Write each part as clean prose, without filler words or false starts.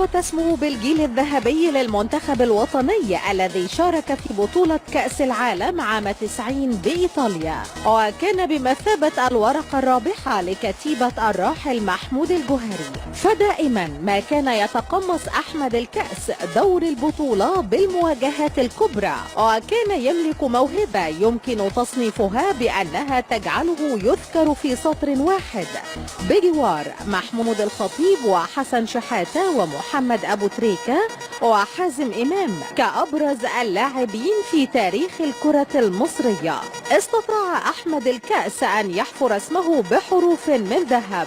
ارتبط اسمه بالجيل الذهبي للمنتخب الوطني الذي شارك في بطولة كأس العالم عام 90 بإيطاليا، وكان بمثابة الورقة الرابحة لكتيبة الراحل محمود الجوهري. فدائما ما كان يتقمص أحمد الكأس دور البطولة بالمواجهات الكبرى، وكان يملك موهبة يمكن تصنيفها بأنها تجعله يذكر في سطر واحد بجوار محمود الخطيب وحسن شحاتة ومحمد أبو تريكة وحازم إمام كأبرز اللاعبين في تاريخ الكرة المصرية. استطاع أحمد الكأس أن يحفر اسمه بحروف من ذهب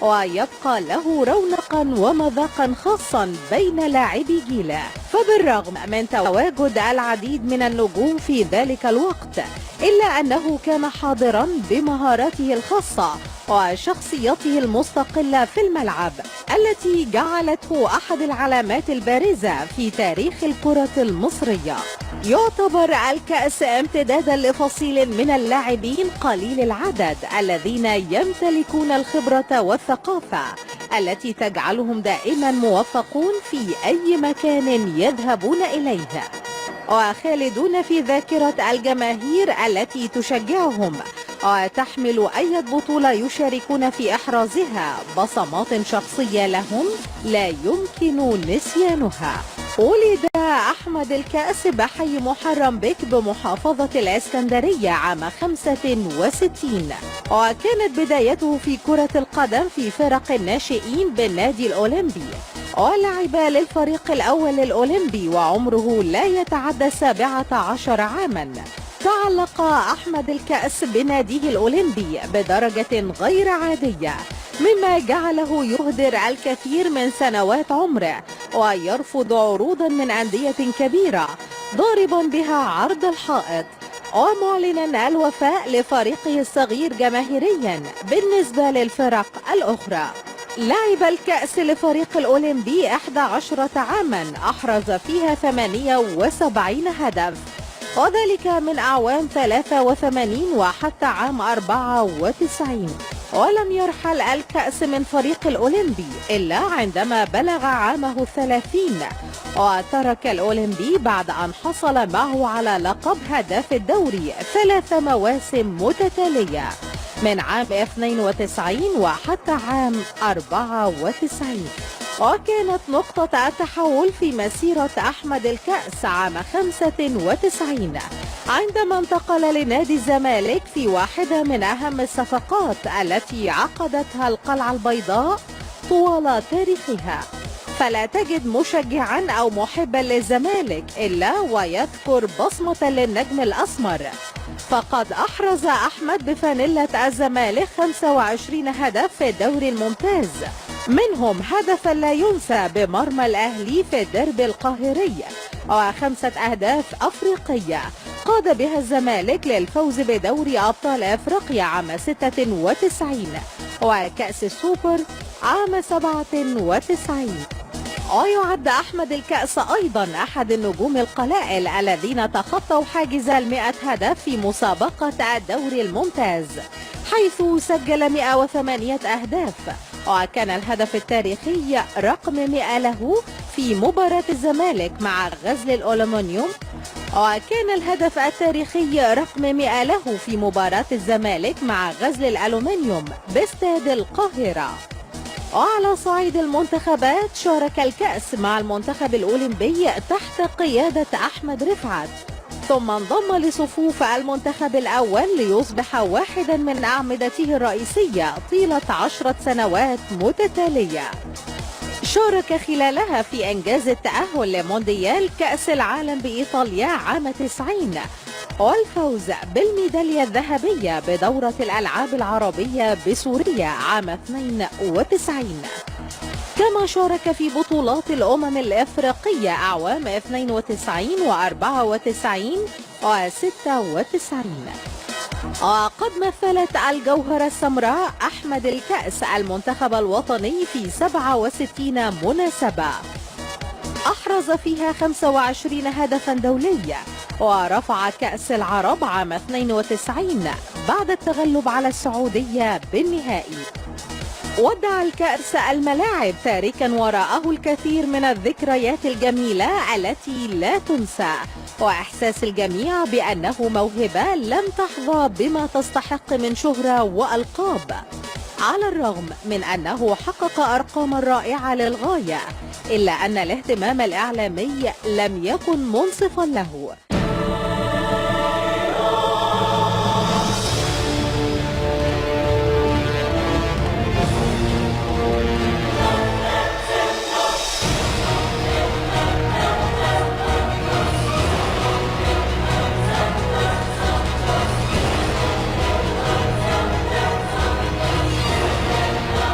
ويبقى له رونقا ومذاقا خاصا بين لاعبي جيله. فبالرغم من تواجد العديد من النجوم في ذلك الوقت، إلا أنه كان حاضرا بمهاراته الخاصة وشخصيته المستقلة في الملعب التي جعلته أحد العلامات البارزة في تاريخ الكرة المصرية. يعتبر الكأس امتدادا لفصيل من اللاعبين قليل العدد الذين يمتلكون الخبرة والثقافة التي تجعلهم دائما موفقون في أي مكان يذهبون إليه، وخالدون في ذاكرة الجماهير التي تشجعهم، وتحمل أي بطولة يشاركون في إحرازها بصمات شخصية لهم لا يمكن نسيانها. ولد أحمد الكأس بحي محرم بك بمحافظة الإسكندرية عام 65، وكانت بدايته في كرة القدم في فرق الناشئين بالنادي الأولمبي، ولعب للفريق الأول الأولمبي وعمره لا يتعدى 17 عاما. تعلق أحمد الكأس بناديه الأولمبي بدرجة غير عادية، مما جعله يهدر الكثير من سنوات عمره ويرفض عروضا من أندية كبيرة، ضاربا بها عرض الحائط ومعلنا الوفاء لفريقه الصغير جماهيريا بالنسبة للفرق الأخرى. لعب الكأس لفريق الأولمبي 11 عاما أحرز فيها 78 هدف، وذلك من أعوام 83 وحتى عام 94. ولم يرحل الكأس من فريق الأولمبي إلا عندما بلغ عامه 30، وترك الأولمبي بعد أن حصل معه على لقب هداف الدوري 3 مواسم متتالية من عام 92 وحتى عام 94. وكانت نقطة التحول في مسيرة أحمد الكأس عام 95 عندما انتقل لنادي الزمالك في واحدة من أهم الصفقات التي عقدتها القلعة البيضاء طوال تاريخها. فلا تجد مشجعا أو محبا للزمالك إلا ويذكر بصمة للنجم الأسمر، فقد أحرز أحمد بفانيلة الزمالك 25 هدف في الدوري الممتاز، منهم هدفا لا ينسى بمرمى الأهلي في الديربي القاهري، و5 أهداف أفريقية قاد بها الزمالك للفوز بدوري أبطال أفريقيا عام 96 وكأس السوبر عام 97. ويعد أحمد الكأس أيضا أحد النجوم القلائل الذين تخطوا حاجز 100 هدف في مسابقة الدوري الممتاز، حيث سجل 108 أهداف، وكان الهدف التاريخي رقم 100 له في مباراة الزمالك مع غزل الألومنيوم، وكان الهدف التاريخي رقم 100 له في مباراة الزمالك مع غزل الألومنيوم باستاد القاهرة. وعلى صعيد المنتخبات شارك الكأس مع المنتخب الأولمبي تحت قيادة أحمد رفعت، ثم انضم لصفوف المنتخب الأول ليصبح واحدا من أعمدته الرئيسية طيلة 10 سنوات متتالية. شارك خلالها في إنجاز التأهل لمونديال كأس العالم بإيطاليا عام 90 والفوز بالميدالية الذهبية بدورة الألعاب العربية بسوريا عام 92. كما شارك في بطولات الأمم الإفريقية أعوام 92 و94 و96. وقد مثلت الجوهرة السمراء أحمد الكأس المنتخب الوطني في 67 مناسبة أحرز فيها 25 هدفا دوليا، ورفع كأس العرب عام 92 بعد التغلب على السعودية بالنهائي. ودع الكأس الملاعب تاركا وراءه الكثير من الذكريات الجميلة التي لا تنسى، وإحساس الجميع بأنه موهبة لم تحظى بما تستحق من شهرة وألقاب، على الرغم من أنه حقق أرقاما رائعة للغاية، إلا أن الاهتمام الإعلامي لم يكن منصفا له.